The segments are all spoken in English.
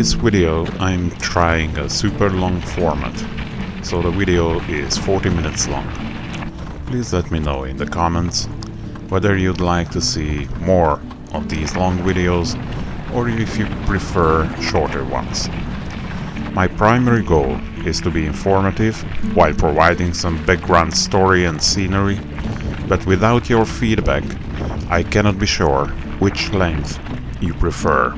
this video I'm trying a super long format, so the video is 40 minutes long. Please let me know in the comments whether you'd like to see more of these long videos or if you prefer shorter ones. My primary goal is to be informative while providing some background story and scenery, but without your feedback I cannot be sure which length you prefer.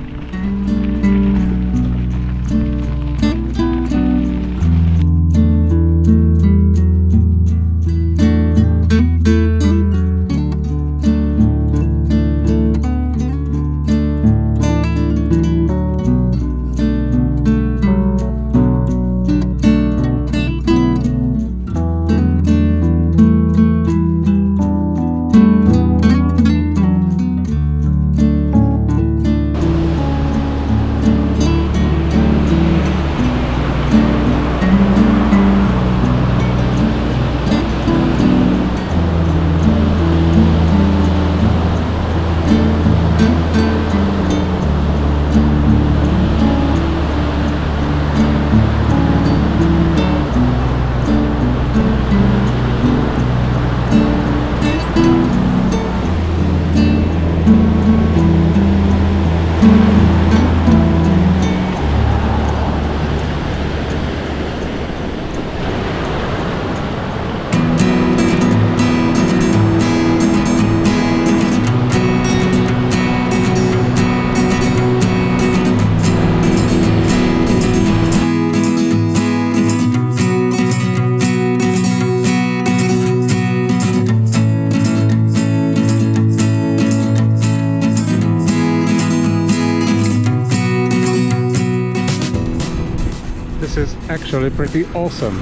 This is actually pretty awesome.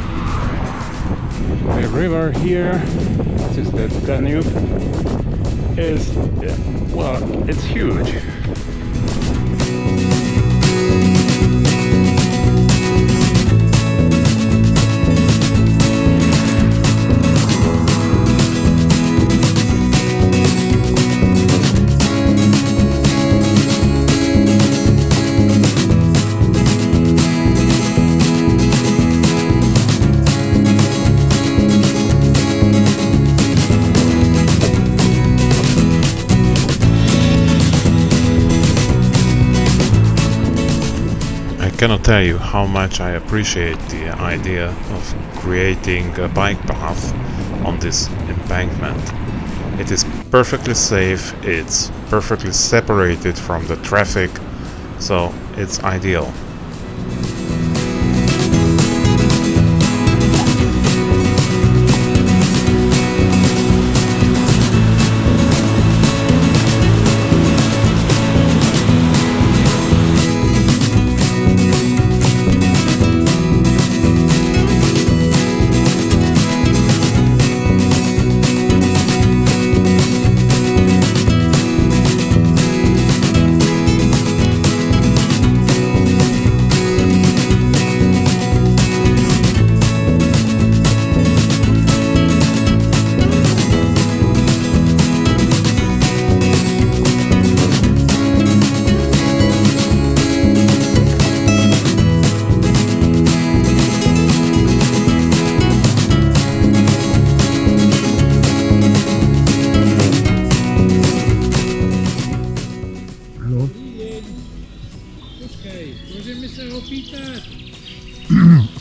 The river here, this is the Danube, is, well, it's huge. I cannot tell you how much I appreciate the idea of creating a bike path on this embankment. It is perfectly safe, it's perfectly separated from the traffic, so it's ideal.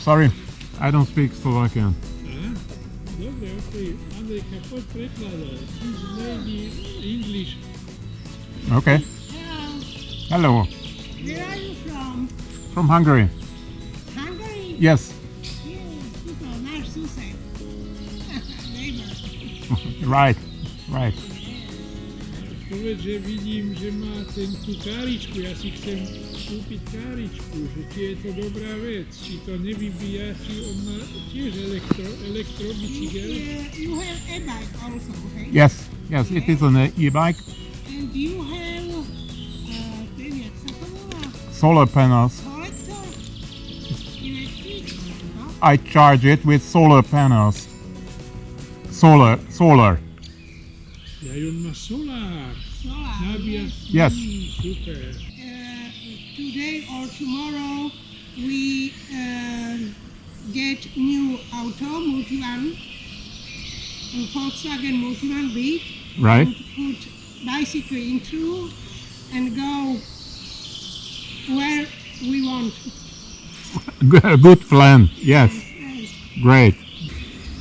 Sorry, I don't speak Slovakian. Dobre, okej. Andrejka, poď prekladať. This lady English. Okay. Hello. Hello. Where are you from? From Hungary. Hungary? Yes. Yeah, super, náš sused. Neighbor. Right. Right. Povedz, že vidím, že má tú káričku. Ja si chcem kúpiť káričku, že či je to dobrá vec, či to nevybíja, či on má tiež elektrobicykel. You have e-bike also, okay? Yes. Yes, it is an e-bike. And do you have jak sa to volá? Solar panels. Collector? Electric? No? I charge it with solar panels. Solar. Ja, on má solár. Solár. Nabíja. Yes. Super. today or tomorrow we get new auto, multivan, Volkswagen multivan big, Right. and put bicycle into and go where we want. Good plan. Yes. Yes. Great.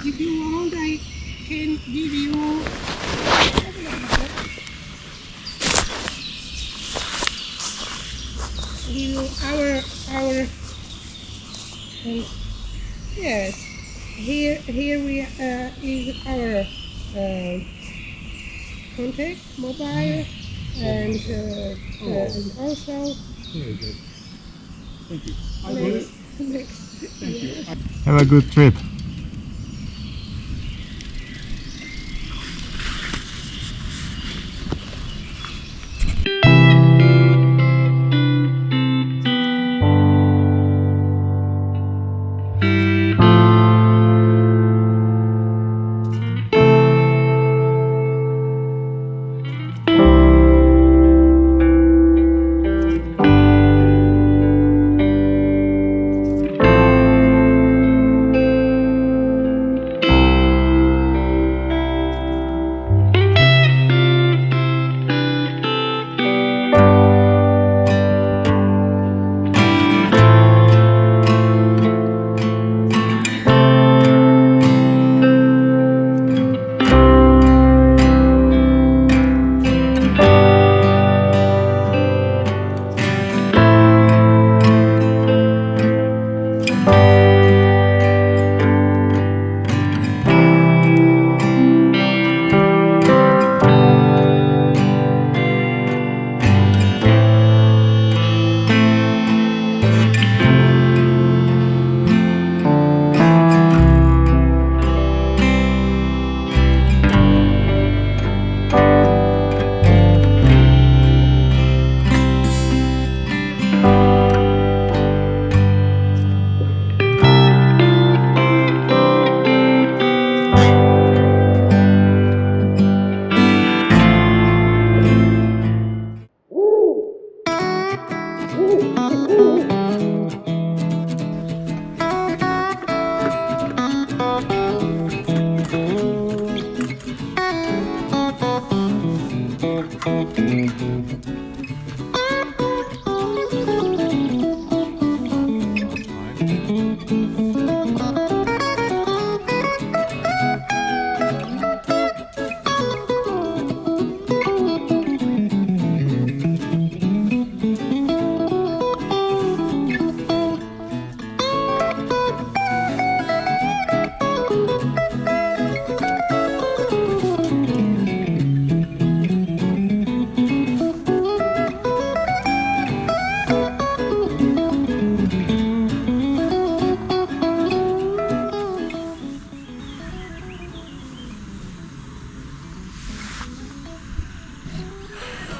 If you want, I can give you our yes. Here we is our contact mobile and also Very good. Thank you. next. Have a good trip.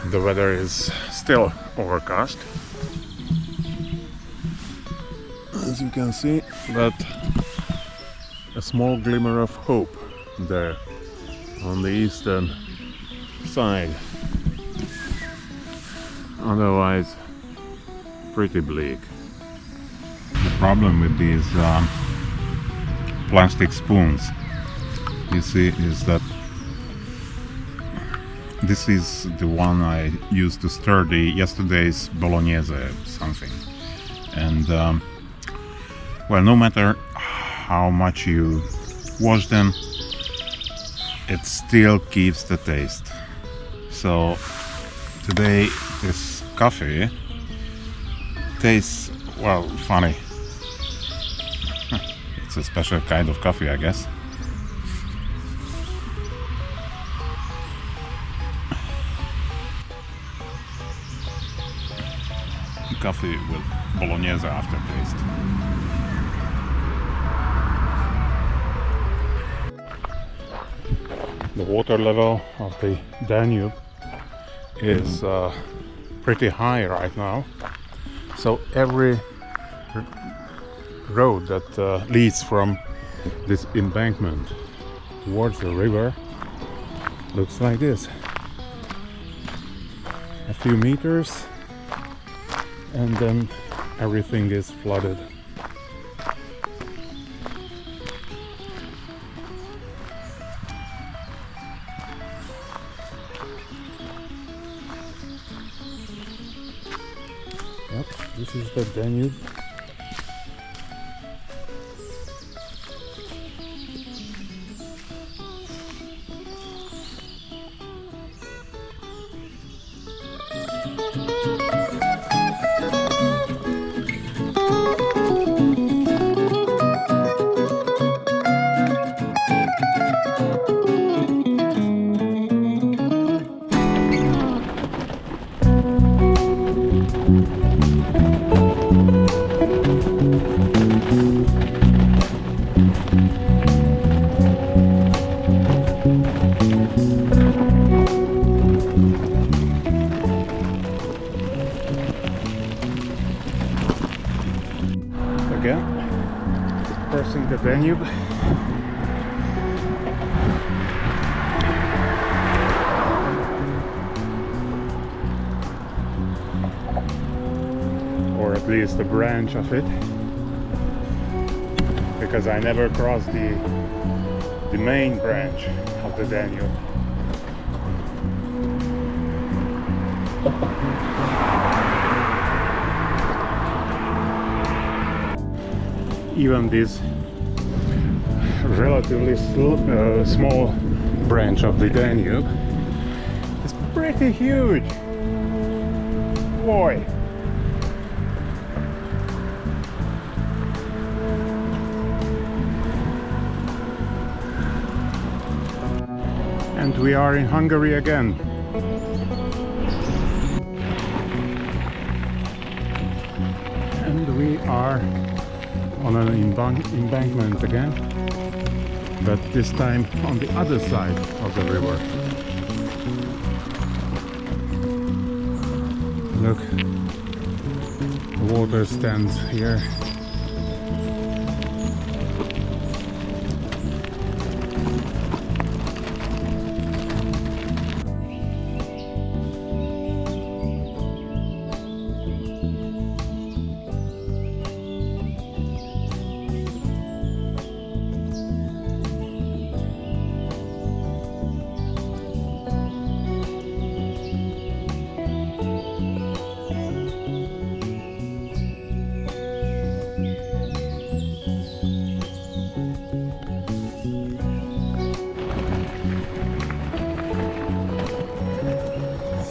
The weather is still overcast, as you can see, but a small glimmer of hope there on the eastern side. Otherwise, pretty bleak. The problem with these plastic spoons, you see, is that this is the one I used to stir the yesterday's bolognese something. And well, no matter how much you wash them, it still keeps the taste. So today this coffee tastes, well, funny. It's a special kind of coffee, I guess. Coffee with bolognese aftertaste. The water level of the Danube is pretty high right now, so every road that leads from this embankment towards the river looks like this. A few meters and then everything is flooded. Yep, this is the Danube. Again, crossing the Danube. Or at least a branch of it, because I never crossed the main branch of the Danube. Even this relatively small branch of the Danube is pretty huge. Boy! And we are in Hungary again. And we are on an embankment again, but this time on the other side of the river. Look, the water stands here.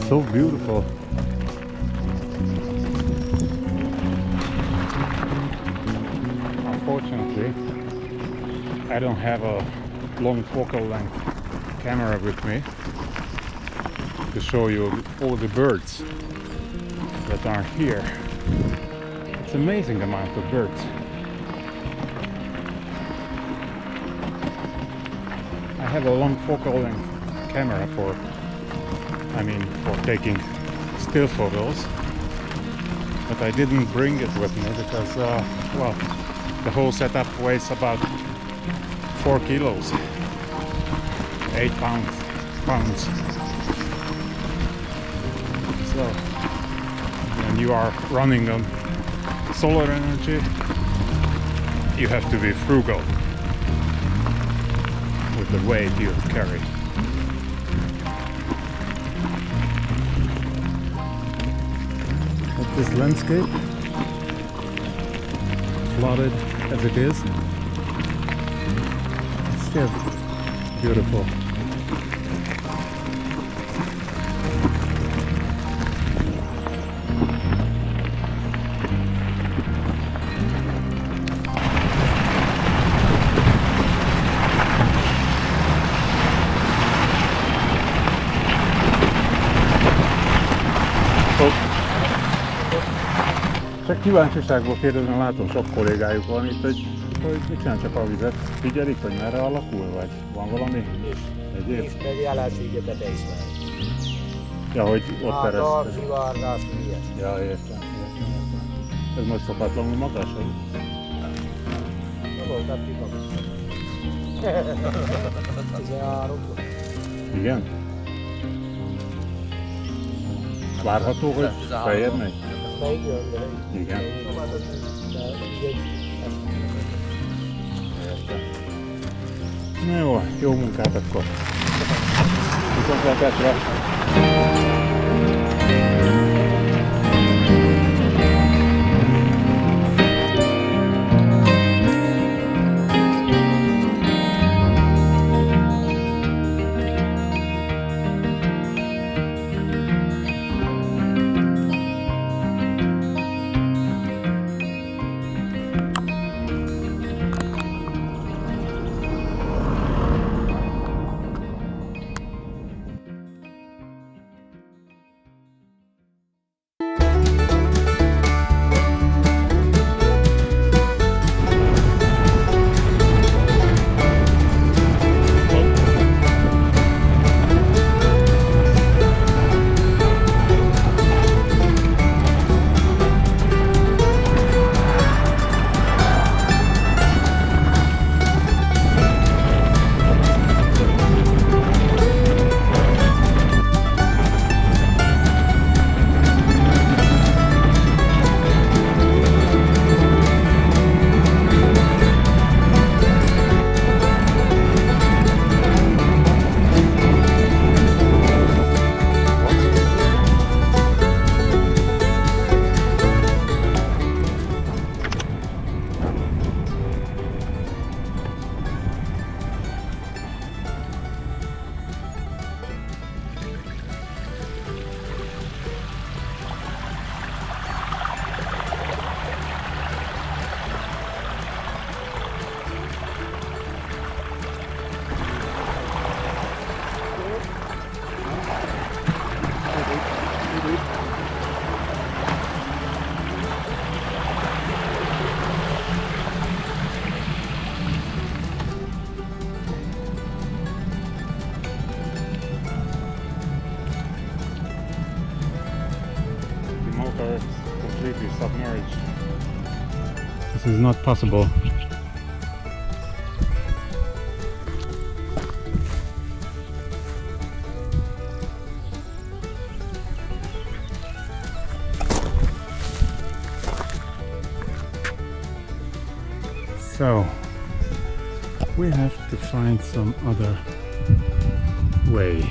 So beautiful. Unfortunately, I don't have a long focal length camera with me to show you all the birds that are here. It's an amazing amount of birds. I have a long focal length camera for taking still photos, but I didn't bring it with me because well, the whole setup weighs about 4 kilos, 8 pounds. So when you are running on solar energy, you have to be frugal with the weight you carry. This landscape, flooded as it is, it's still beautiful. Csak kíváncsiságból kérdezem, látom sok kollégájuk van itt, hogy mit csinál, csak a vizet figyelik, hogy merre alakul, vagy van valami egyéb? Nincs, meg jelenségeket ismer. Ja, hogy ott teresztő. Szivárgás, ilyesmi. Ja, értem. Ez most szokatlanul magas, hogy? Nem voltál kikapcsolni. 13. Igen? Várható, hogy feljebb megy? Melyik jön, de Igen. de így Értem. Na jó, jó munkát akkor. Viszontlátásra. Completely submerged. This is not possible. So we have to find some other way.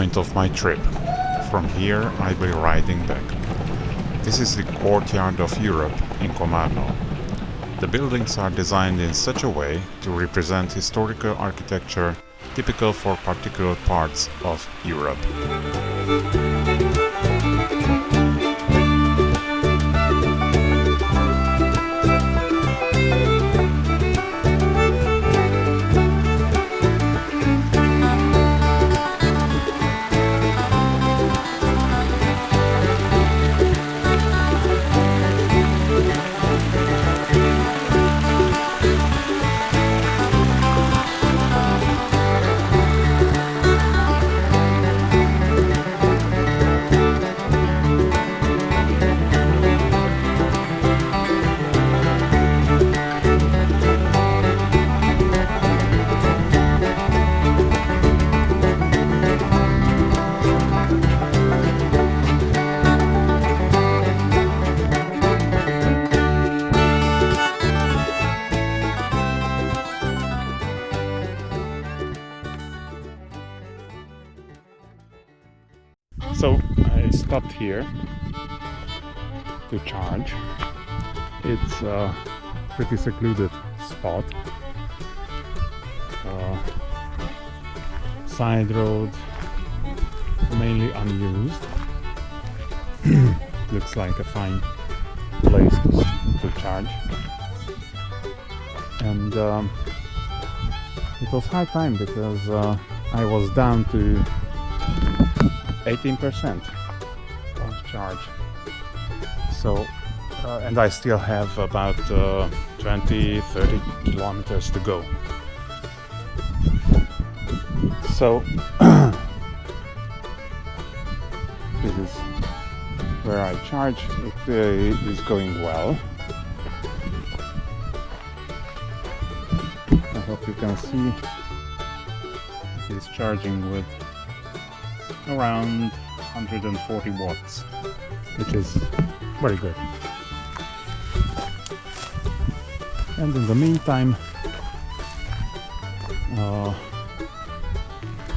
point of my trip. From here I will be riding back. This is the courtyard of Europe in Komárno. The buildings are designed in such a way to represent historical architecture typical for particular parts of Europe. So I stopped here to charge. It's a pretty secluded spot. Side road, mainly unused. Looks like a fine place to charge. And it was high time because I was down to 18% of charge. So, and I still have about 20-30 kilometers to go. So, this is where I charge. It is going well. I hope you can see it is charging with around 140 watts, which is very good. And in the meantime,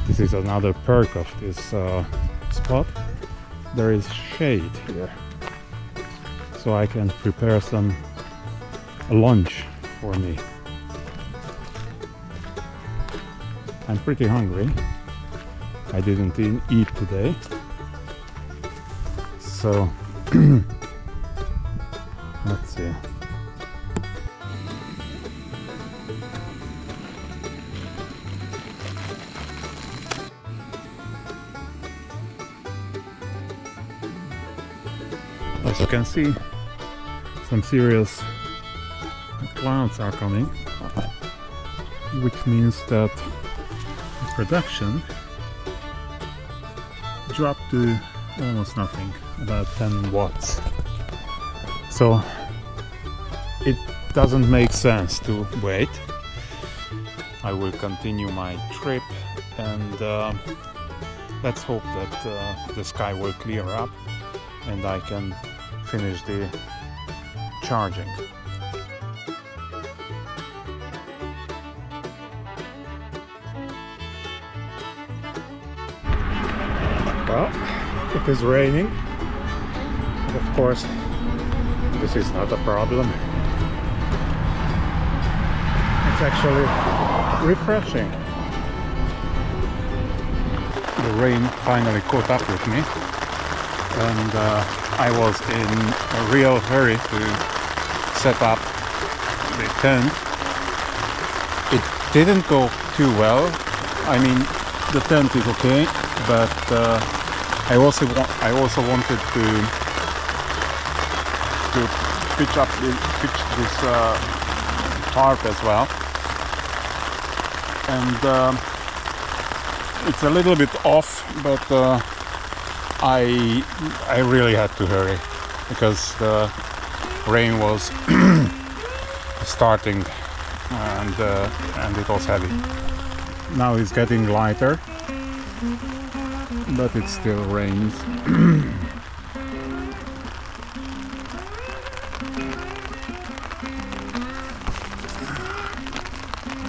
this is another perk of this spot. There is shade here, so I can prepare a lunch for me. I'm pretty hungry. I didn't eat today, so let's see. As you can see, some serious clouds are coming, which means that the production dropped to almost nothing, about 10 watts. So it doesn't make sense to wait. I will continue my trip, and let's hope that the sky will clear up and I can finish the charging. Well, it is raining. Of course, this is not a problem. It's actually refreshing. The rain finally caught up with me, and I was in a real hurry to set up the tent. It didn't go too well. I mean, the tent is okay, but I also wanted to pitch this tarp as well, and it's a little bit off, but I really had to hurry because the rain was starting, and it was heavy. Now it's getting lighter, but it still rains.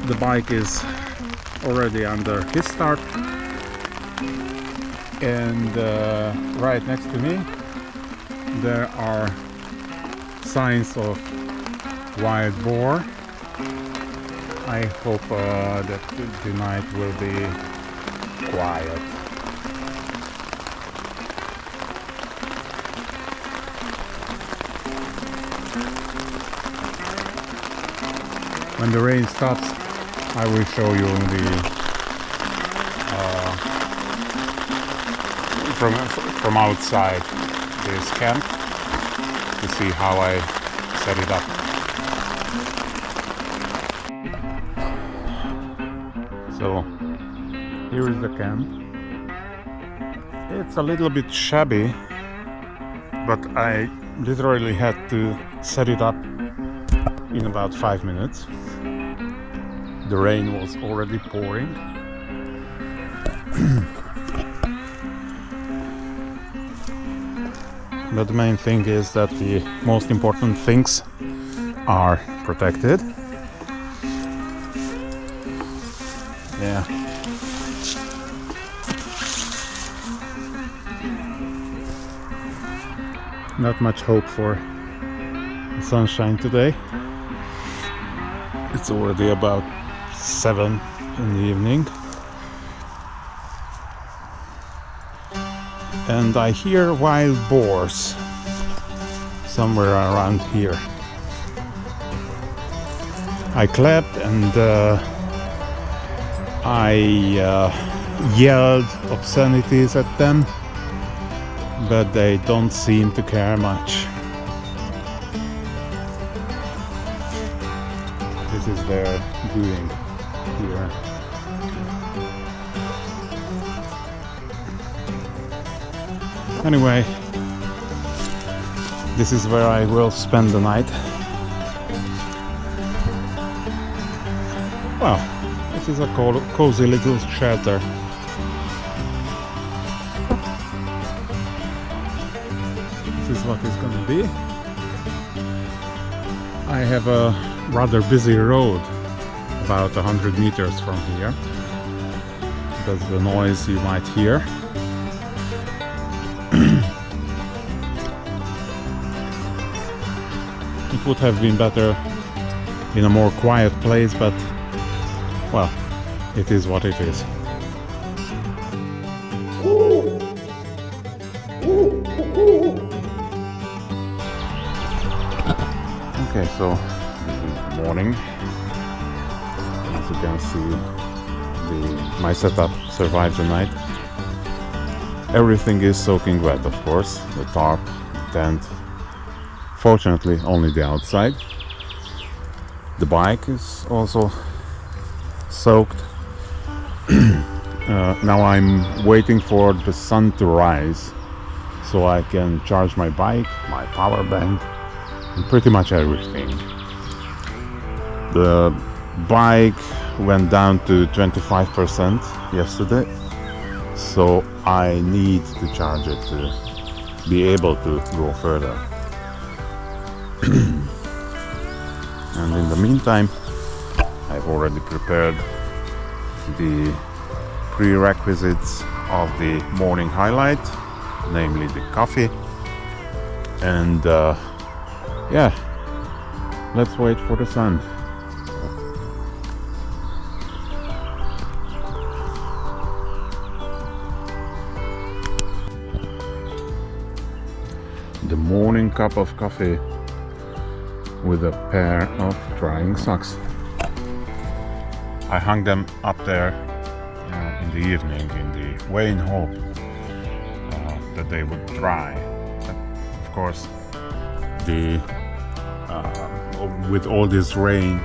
The bike is already under his start, And right next to me there are signs of wild boar. I hope that the night will be quiet. When the rain stops, I will show you the from outside this camp to see how I set it up. So here is the camp. It's a little bit shabby, but I literally had to set it up in about 5 minutes. The rain was already pouring. But the main thing is that the most important things are protected. Yeah. Not much hope for sunshine today. It's already about 7 in the evening. And I hear wild boars somewhere around here. I clapped and I yelled obscenities at them, but they don't seem to care much. This is their doing here. Anyway, this is where I will spend the night. Well, this is a cozy little shelter. This is what it's gonna be. I have a rather busy road about 100 meters from here. That's the noise you might hear. It would have been better in a more quiet place, but well, it is what it is. Okay, so this is the morning. As you can see, my setup survived the night. Everything is soaking wet, of course. The tarp, the tent. Fortunately, only the outside. The bike is also soaked. Now I'm waiting for the sun to rise so I can charge my bike, my power bank, and pretty much everything. The bike went down to 25% yesterday, so I need to charge it to be able to go further. And in the meantime, I've already prepared the prerequisites of the morning highlight, namely the coffee. And yeah, let's wait for the sun. The morning cup of coffee with a pair of drying socks. I hung them up there in the evening in the vain hope that they would dry. But of course, with all this rain,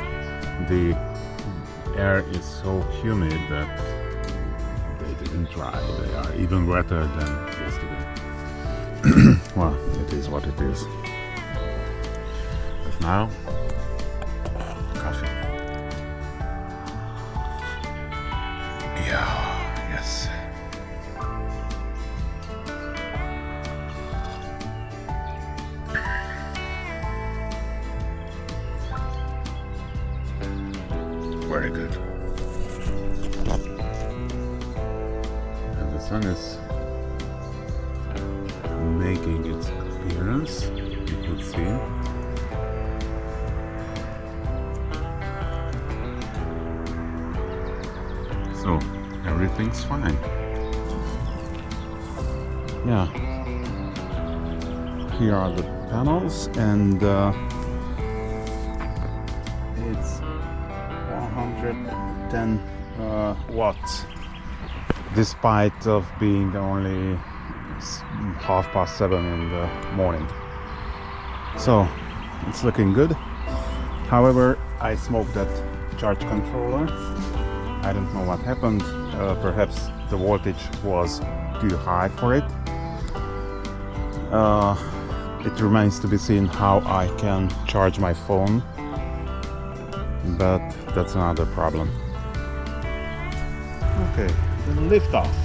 the air is so humid that they didn't dry. They are even wetter than yesterday. Well, it is what it is. But now, coffee. Yeah, yes. Very good. And the sun is making its appearance, you could see. So everything's fine. Yeah. Here are the panels, and it's 110 watts, despite of being only 7:30 in the morning. So it's looking good. However, I smoked that charge controller. I don't know what happened. Perhaps the voltage was too high for it. It remains to be seen how I can charge my phone, but that's another problem. Okay, then lift off.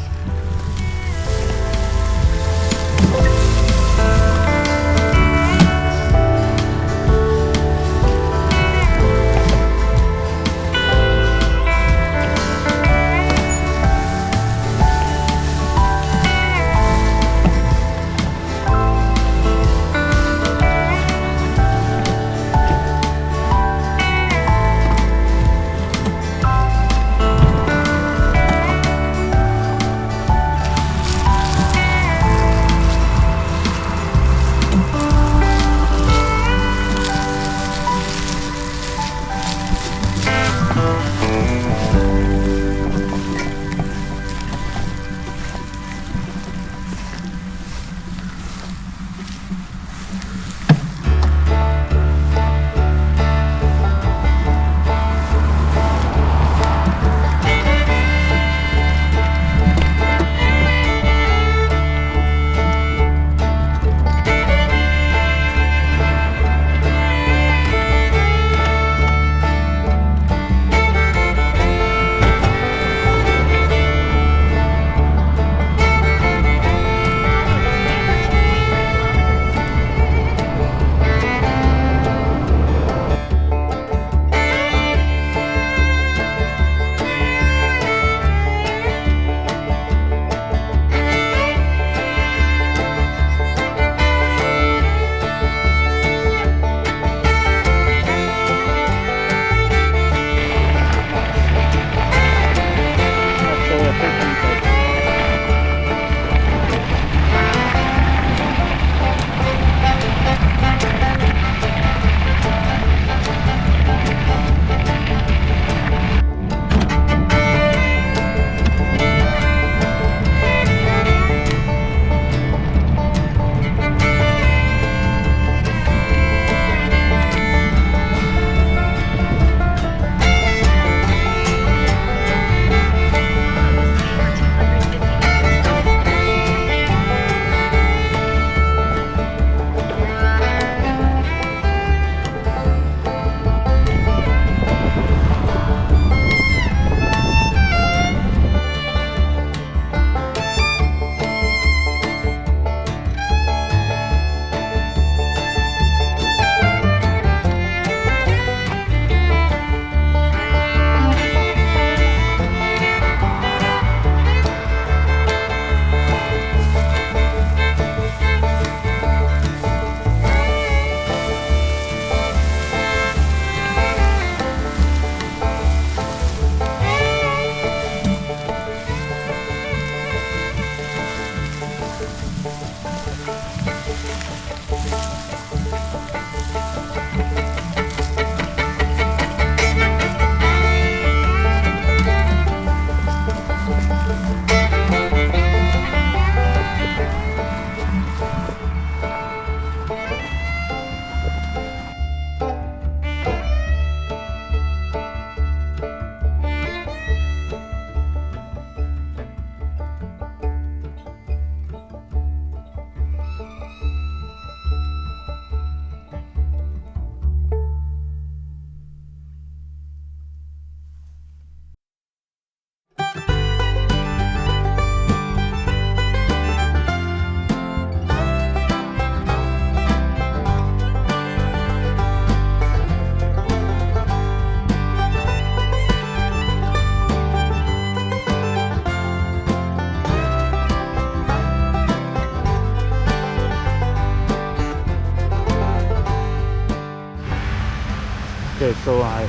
Okay, so I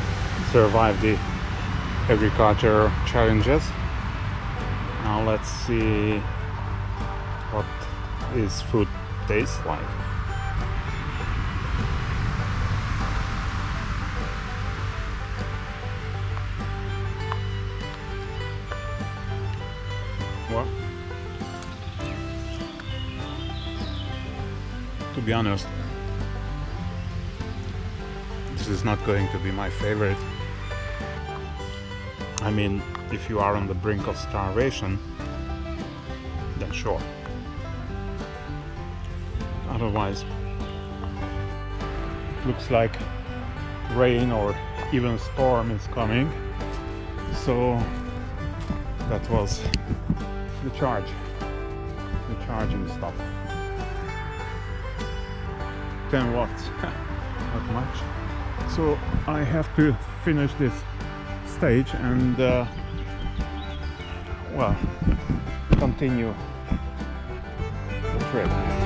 survived the agriculture challenges. Now let's see what is food tastes like. Well, to be honest, this is not going to be my favorite. I mean, if you are on the brink of starvation, then sure. Otherwise, looks like rain or even storm is coming. So that was the charging stuff. 10 watts, not much. So I have to finish this stage and well, continue the trip.